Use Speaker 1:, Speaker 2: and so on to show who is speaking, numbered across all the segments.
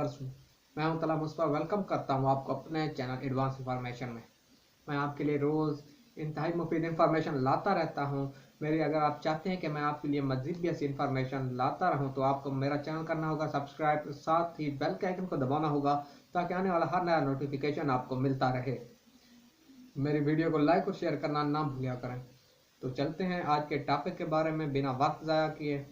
Speaker 1: Viewers हूँ। मैं हूं तला मुस्तफा। वेलकम करता हूं आपको अपने चैनल एडवांस इंफॉर्मेशन में। मैं आपके लिए रोज़ इंतहाई मुफीद इंफॉर्मेशन लाता रहता हूं। मेरी अगर आप चाहते हैं कि मैं आपके लिए मज़ीद भी ऐसी इंफॉर्मेशन लाता रहूं तो आपको मेरा चैनल करना होगा सब्सक्राइब, साथ ही बेल के आइकन को दबाना होगा ताकि आने वाला हर नया नोटिफिकेशन आपको मिलता रहे। मेरी वीडियो को लाइक और शेयर करना ना भूलिया करें। तो चलते हैं आज के टॉपिक के बारे में बिना वक्त ज़ाया किए।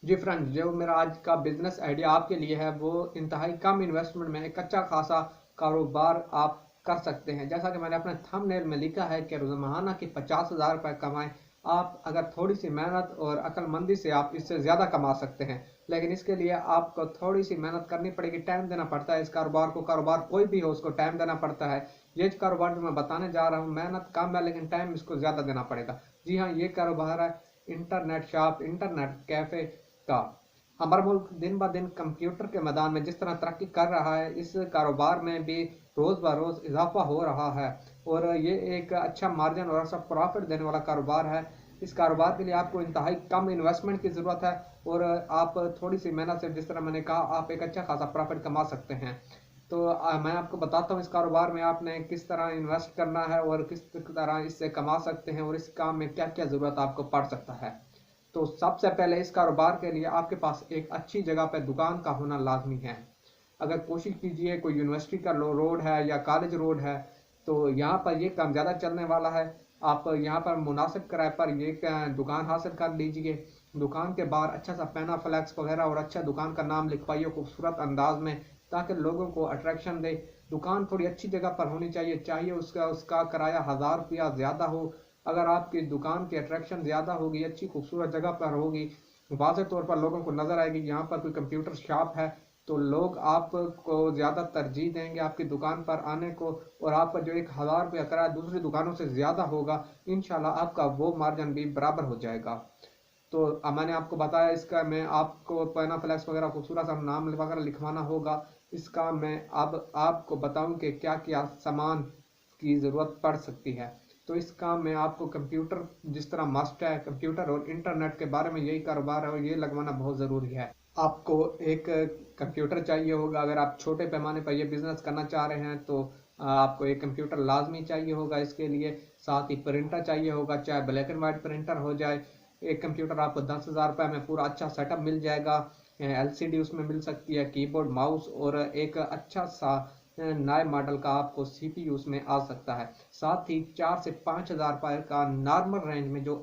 Speaker 1: जी फ्रेंड्स, जो मेरा आज का बिजनेस आइडिया आपके लिए है वो इंतहाई कम इन्वेस्टमेंट में एक अच्छा खासा कारोबार आप कर सकते हैं। जैसा कि मैंने अपने थंबनेल में लिखा है कि रोज़ाना की 50,000 रुपये कमाएं। आप अगर थोड़ी सी मेहनत और अक्लमंदी से आप इससे ज़्यादा कमा सकते हैं, लेकिन इसके लिए आपको थोड़ी सी मेहनत करनी पड़ेगी, टाइम देना पड़ता है इस कारोबार को। कारोबार कोई भी हो उसको टाइम देना पड़ता है। ये कारोबार जो मैं बताने जा रहा हूँ मेहनत कम है लेकिन टाइम इसको ज़्यादा देना पड़ेगा। जी हाँ, ये कारोबार है इंटरनेट शॉप, इंटरनेट कैफ़े का। हमारा मुल्क दिन ब दिन कंप्यूटर के मैदान में जिस तरह तरक्की कर रहा है, इस कारोबार में भी रोज़ ब रोज़ इजाफा हो रहा है और ये एक अच्छा मार्जिन और अच्छा प्रॉफिट देने वाला कारोबार है। इस कारोबार के लिए आपको इंतहाई कम इन्वेस्टमेंट की ज़रूरत है और आप थोड़ी सी मेहनत से, जिस तरह मैंने कहा, आप एक अच्छा खासा प्रॉफिट कमा सकते हैं। तो मैं आपको बताता हूँ इस कारोबार में आपने किस तरह इन्वेस्ट करना है और किस तरह इससे कमा सकते हैं और इस काम में क्या क्या ज़रूरत आपको पड़ सकता है। तो सबसे पहले इस कारोबार के लिए आपके पास एक अच्छी जगह पर दुकान का होना लाजमी है। अगर कोशिश कीजिए कोई यूनिवर्सिटी का रोड है या कॉलेज रोड है तो यहाँ पर ये काम ज़्यादा चलने वाला है। आप यहाँ पर मुनासिब किराए पर ये दुकान हासिल कर लीजिए। दुकान के बाहर अच्छा सा पैना फ्लैक्स वगैरह और अच्छा दुकान का नाम लिखवाइए खूबसूरत अंदाज में ताकि लोगों को अट्रैक्शन दे। दुकान थोड़ी अच्छी जगह पर होनी चाहिए, चाहिए उसका उसका किराया 1,000 रुपया ज़्यादा हो। अगर आपकी दुकान की अट्रैक्शन ज़्यादा होगी, अच्छी खूबसूरत जगह पर होगी, वाज़ेह तौर पर लोगों को नज़र आएगी यहाँ पर कोई कंप्यूटर शॉप है, तो लोग आपको ज़्यादा तरजीह देंगे आपकी दुकान पर आने को और आपका जो 1,000 रुपया किराया दूसरी दुकानों से ज़्यादा होगा, इंशाल्लाह आपका वो मार्जिन भी बराबर हो जाएगा। तो मैंने आपको बताया इसका मैं आपको पैना फ्लैक्स वगैरह खूबसूरत सा नाम वगैरह लिखवाना होगा। इसका मैं अब आपको बताऊं कि क्या क्या सामान की ज़रूरत पड़ सकती है। तो इस काम में आपको कंप्यूटर जिस तरह मस्ट है, कंप्यूटर और इंटरनेट के बारे में यही कारोबार है और ये लगवाना बहुत ज़रूरी है। आपको एक कंप्यूटर चाहिए होगा। अगर आप छोटे पैमाने पर यह बिज़नेस करना चाह रहे हैं तो आपको एक कंप्यूटर लाजमी चाहिए होगा इसके लिए। साथ ही प्रिंटर चाहिए होगा, चाहे ब्लैक एंड वाइट प्रिंटर हो जाए। एक कंप्यूटर आपको 10,000 रुपये में पूरा अच्छा सेटअप मिल जाएगा। एलसीडी उसमें मिल सकती है, कीबोर्ड, माउस और एक अच्छा सा नए मॉडल का आपको सीपीयू उसमें आ सकता है। साथ ही 4 से 5,000 रुपये का नॉर्मल रेंज में जो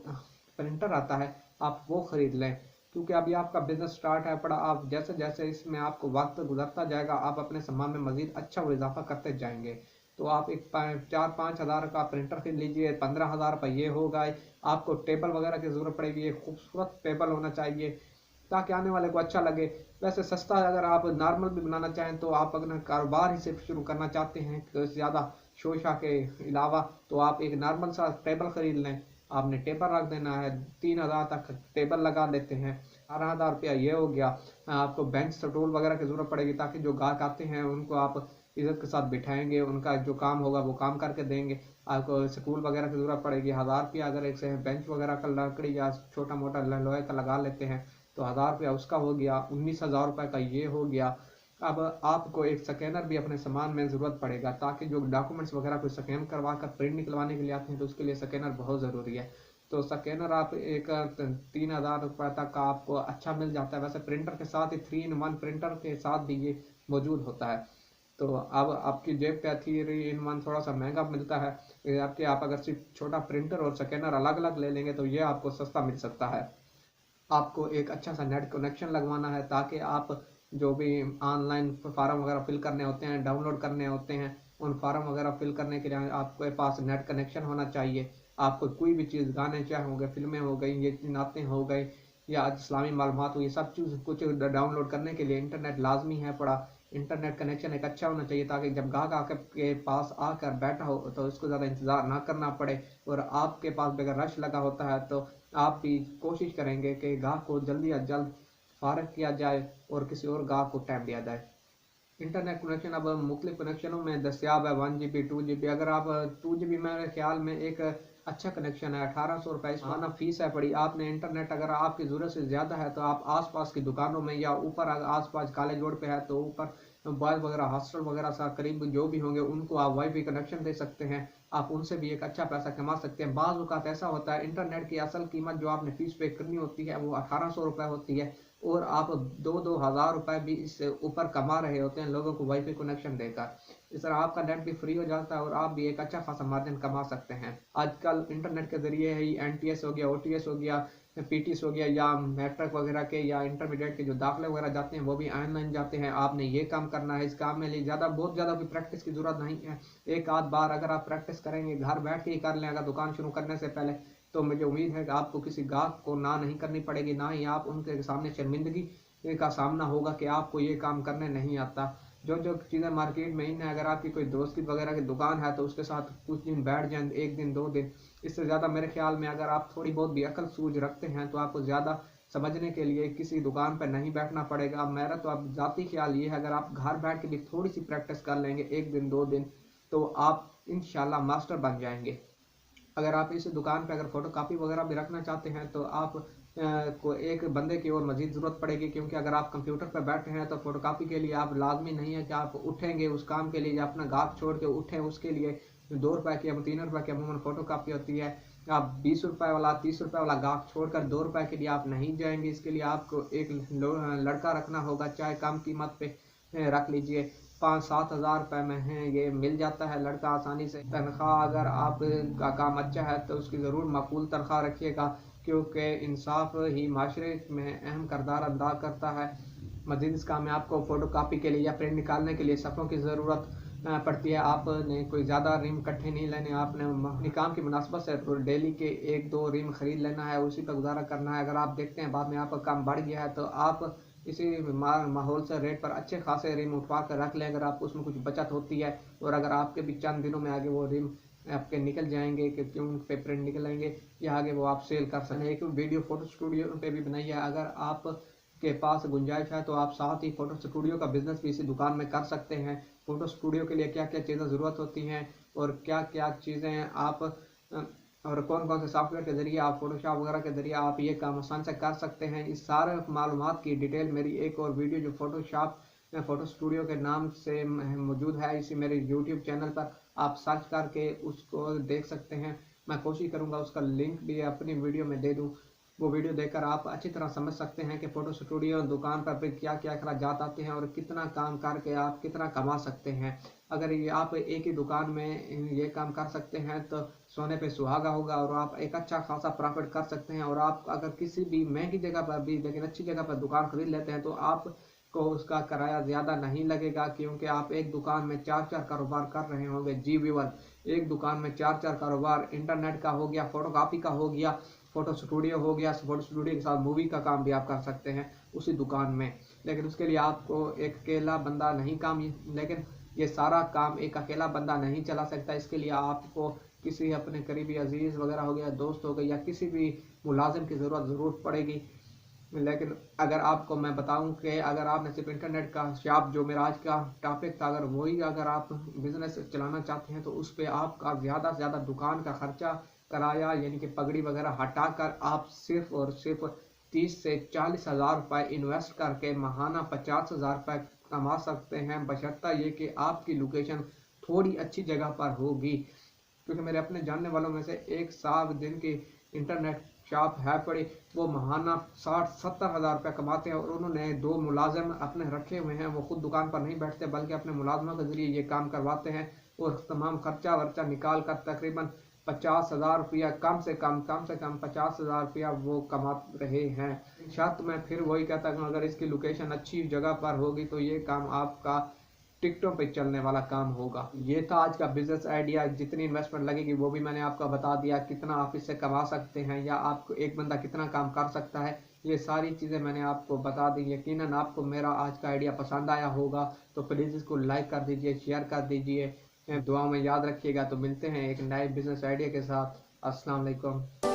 Speaker 1: प्रिंटर आता है आप वो खरीद लें, क्योंकि अभी आपका बिजनेस स्टार्ट है पड़ा। आप जैसे जैसे इसमें आपको वक्त गुजरता जाएगा आप अपने सामान में मजीद अच्छा और इजाफा करते जाएंगे। तो आप एक 4-5 हज़ार का प्रिंटर खरीद लीजिए, 15,000 रुपये ये होगा। आपको टेबल वगैरह की जरूरत पड़ेगी, एक खूबसूरत टेबल होना चाहिए ताकि आने वाले को अच्छा लगे। वैसे सस्ता है, अगर आप नॉर्मल भी बनाना चाहें तो आप अगर कारोबार ही सिर्फ शुरू करना चाहते हैं तो ज़्यादा शोशा के अलावा, तो आप एक नॉर्मल सा टेबल खरीद लें। आपने टेबल रख देना है, 3,000 तक टेबल लगा लेते हैं, 18,000 रुपया ये हो गया। आपको बेंच स्टूल वगैरह की ज़रूरत पड़ेगी ताकि जो गाहक आते हैं उनको आप इज्जत के साथ बिठाएंगे, उनका जो काम होगा वो काम करके देंगे। आपको स्कूल वगैरह की ज़रूरत पड़ेगी, 1,000 रुपया अगर एक से बेंच वगैरह का लकड़ी या छोटा मोटा लोहे का लगा लेते हैं तो 1,000 रुपया उसका हो गया, 19,000 रुपये का ये हो गया। अब आपको एक स्कैनर भी अपने सामान में ज़रूरत पड़ेगा ताकि जो डॉक्यूमेंट्स वगैरह को स्कैन करवा कर प्रिंट निकलवाने के लिए आते हैं तो उसके लिए स्कैनर बहुत ज़रूरी है। तो स्कैनर आप एक 3,000 रुपये तक का आपको अच्छा मिल जाता है। वैसे प्रिंटर के साथ ही 3-in-1 प्रिंटर के साथ भी ये मौजूद होता है। तो अब आपकी जेब पे 3-in-1 थोड़ा सा महंगा मिलता है। आपके आप अगर सिर्फ छोटा प्रिंटर और स्कैनर अलग अलग ले लेंगे तो ये आपको सस्ता मिल सकता है। आपको एक अच्छा सा नेट कनेक्शन लगवाना है ताकि आप जो भी ऑनलाइन फार्म वगैरह फिल करने होते हैं, डाउनलोड करने होते हैं, उन फार्म वगैरह फिल करने के लिए आपके पास नेट कनेक्शन होना चाहिए। आपको कोई भी चीज़, गाने चाहे हो गए, फिल्में हो गई, ये नाते हो गए या इस्लामी मालूमात हो, ये सब चीज़ कुछ डाउनलोड करने के लिए इंटरनेट लाजमी है पड़ा। इंटरनेट कनेक्शन एक अच्छा होना चाहिए ताकि जब गाहक आकर के पास आकर बैठा हो तो उसको ज़्यादा इंतज़ार ना करना पड़े और आपके पास भी अगर रश लगा होता है तो आप भी कोशिश करेंगे कि गाहक को जल्दी अज जल्द फारग किया जाए और किसी और गाहक को टाइम दिया जाए। इंटरनेट कनेक्शन अब मुख्तलिफ कनेक्शनों में दस्तियाब है, 1 GB 2 GB। अगर आप 2 GB, मेरे ख्याल में एक अच्छा कनेक्शन है, 1,800 रुपये इस माना फीस है पड़ी। आपने इंटरनेट अगर आपकी ज़रूरत से ज़्यादा है तो आप आसपास की दुकानों में या ऊपर, अगर आसपास कॉलेज रोड पे है तो ऊपर बॉयज़ वगैरह हॉस्टल वगैरह सा करीब जो भी होंगे उनको आप वाईफाई कनेक्शन दे सकते हैं। आप उनसे भी एक अच्छा पैसा कमा सकते हैं। बाज़ औक़ात ऐसा होता है इंटरनेट की असल कीमत जो आपने फ़ीस पे करनी होती है वो 1800 रुपये होती है और आप 2-2 हज़ार रुपये भी इससे ऊपर कमा रहे होते हैं लोगों को वाईफाई कनेक्शन देकर। इस तरह आपका नेट भी फ्री हो जाता है और आप भी एक अच्छा खासा मार्जिन कमा सकते हैं। आजकल इंटरनेट के ज़रिए ही एनटीएस हो गया, ओटीएस हो गया, पीटीएस हो गया या मैट्रिक वगैरह के या इंटरमीडिएट के जो दाखिले वगैरह जाते हैं वो भी ऑनलाइन जाते हैं। आपने ये काम करना है, इस काम में लिए बहुत ज़्यादा कोई प्रैक्टिस की ज़रूरत नहीं है। एक आध बार अगर आप प्रैक्टिस करेंगे, घर बैठ के ही कर लें अगर दुकान शुरू करने से पहले, तो मुझे उम्मीद है कि आपको किसी गाहक को ना नहीं करनी पड़ेगी, ना ही आप उनके सामने शर्मिंदगी का सामना होगा कि आपको ये काम करने नहीं आता। जो जो चीज़ें मार्केट में इन है, अगर आपकी कोई दोस्त की वगैरह की दुकान है तो उसके साथ कुछ दिन बैठ जाएं, 1 दिन 2 दिन। इससे ज़्यादा मेरे ख्याल में अगर आप थोड़ी बहुत भी अकल सूझ रखते हैं तो आपको ज़्यादा समझने के लिए किसी दुकान पर नहीं बैठना पड़ेगा। मेरा तो अब ज़ाती ख्याल ये है अगर आप घर बैठ के भी थोड़ी सी प्रैक्टिस कर लेंगे 1 दिन 2 दिन तो आप इंशाल्लाह मास्टर बन जाएंगे। अगर आप इस दुकान पे अगर फ़ोटो कापी वगैरह भी रखना चाहते हैं तो आप को एक बंदे की और मज़ीद ज़रूरत पड़ेगी, क्योंकि अगर आप कंप्यूटर पर बैठे हैं तो फ़ोटो कापी के लिए आप लाजमी नहीं है कि आप उठेंगे उस काम के लिए या अपना गाहक छोड़ के उठें उसके लिए। 2 रुपये की या 3 रुपये की अमूमन फ़ोटो कापी होती है। आप 20 रुपये वाला 30 रुपये वाला गाहक छोड़कर 2 रुपये के लिए आप नहीं जाएंगे। इसके लिए आपको एक लड़का रखना होगा, चाहे कम कीमत पे रख लीजिए, 5-7 हज़ार रुपये में है ये मिल जाता है लड़का आसानी से। तनख्वाह अगर आप का काम अच्छा है तो उसकी ज़रूर माकूल तनख्वाह रखिएगा, क्योंकि इंसाफ ही माशरे में अहम किरदार अदा करता है। मज़ीद इस काम में आपको फ़ोटो कापी के लिए या प्रिंट निकालने के लिए सफ़ों की ज़रूरत पड़ती है। आपने कोई ज़्यादा रिम इकट्ठे नहीं लेने, आपने अपनी काम की मुनासबत से डेली के 1-2 रिम ख़रीद लेना है, उसी पर गुजारा करना है। अगर आप देखते हैं बाद में आपका काम बढ़ गया है तो आप इसी माहौल से रेट पर अच्छे खासे रिम उठवा कर रख लें, अगर आपको उसमें कुछ बचत होती है। और अगर आपके भी चंद दिनों में आगे वो रिम आपके निकल जाएंगे कि क्यों पे प्रिंट निकलेंगे या आगे वो आप सेल कर सकते हैं। एक वीडियो फ़ोटो स्टूडियो पे भी बनाई है, अगर आप के पास गुंजाइश है तो आप साथ ही फ़ोटो स्टूडियो का बिज़नेस भी इसी दुकान में कर सकते हैं। फ़ोटो स्टूडियो के लिए क्या क्या चीज़ें ज़रूरत होती हैं और क्या क्या चीज़ें आप और कौन कौन से सॉफ्टवेयर के ज़रिए आप फोटोशॉप वगैरह के ज़रिए आप ये काम आसान से कर सकते हैं, इस सारे मालूमात की डिटेल मेरी एक और वीडियो जो फोटोशॉप फ़ोटो स्टूडियो के नाम से मौजूद है इसी मेरे यूट्यूब चैनल पर, आप सर्च करके उसको देख सकते हैं। मैं कोशिश करूँगा उसका लिंक भी अपनी वीडियो में दे दूँ। वो वीडियो देखकर आप अच्छी तरह समझ सकते हैं कि फ़ोटो स्टूडियो दुकान पर फिर क्या क्या अखराजात आते हैं और कितना काम करके आप कितना कमा सकते हैं। अगर ये आप एक ही दुकान में ये काम कर सकते हैं तो सोने पे सुहागा होगा और आप एक अच्छा खासा प्रॉफिट कर सकते हैं। और आप अगर किसी भी महंगी जगह पर भी लेकिन अच्छी जगह पर दुकान खरीद लेते हैं तो आपको उसका किराया ज़्यादा नहीं लगेगा, क्योंकि आप एक दुकान में 4-4 कारोबार कर रहे होंगे। जी व्यूअर, एक दुकान में 4-4 कारोबार, इंटरनेट का हो गया, फोटोकॉपी का हो गया, फ़ोटो स्टूडियो हो गया, फ़ोटो स्टूडियो के साथ मूवी का काम भी आप कर सकते हैं उसी दुकान में। लेकिन उसके लिए आपको एक अकेला बंदा नहीं काम लेकिन ये सारा काम एक अकेला बंदा नहीं चला सकता। इसके लिए आपको किसी अपने करीबी अजीज़ वगैरह हो गया, दोस्त हो गए या किसी भी मुलाजिम की ज़रूरत पड़ेगी। लेकिन अगर आपको मैं बताऊं कि अगर आपने सिर्फ इंटरनेट का शॉप जो मेरा आज का टॉपिक था अगर वही अगर आप बिज़नेस चलाना चाहते हैं तो उस पर आपका ज़्यादा से ज़्यादा दुकान का खर्चा किराया यानी कि पगड़ी वगैरह हटाकर आप सिर्फ और सिर्फ 30 से 40 हज़ार रुपये इन्वेस्ट करके माहाना 50 हज़ार रुपये कमा सकते हैं, बशर्ता ये कि आपकी लोकेशन थोड़ी अच्छी जगह पर होगी। क्योंकि मेरे अपने जानने वालों में से एक साहब जिनकी इंटरनेट शॉप है पड़ी, वो माहाना 60-70 हज़ार रुपये कमाते हैं और उन्होंने 2 मुलाजिम अपने रखे हुए हैं। वो खुद दुकान पर नहीं बैठते बल्कि अपने मुलाजमों के ज़रिए ये काम करवाते हैं और तमाम खर्चा वर्चा निकाल कर तकरीबन 50 हज़ार रुपया कम से कम 50 हज़ार रुपया वो कमा रहे हैं। शर्त मैं फिर वही कहता हूँ अगर इसकी लोकेशन अच्छी जगह पर होगी तो ये काम आपका टिकटों पे चलने वाला काम होगा। ये था आज का बिजनेस आइडिया। जितनी इन्वेस्टमेंट लगेगी वो भी मैंने आपको बता दिया, कितना आप इससे कमा सकते हैं या आपको एक बंदा कितना काम कर सकता है, ये सारी चीज़ें मैंने आपको बता दी। यकीनन आपको मेरा आज का आइडिया पसंद आया होगा, तो प्लीज़ इसको लाइक कर दीजिए, शेयर कर दीजिए, दुआ में याद रखिएगा। तो मिलते हैं एक नए बिजनेस आइडिया के साथ। अस्सलाम वालेकुम।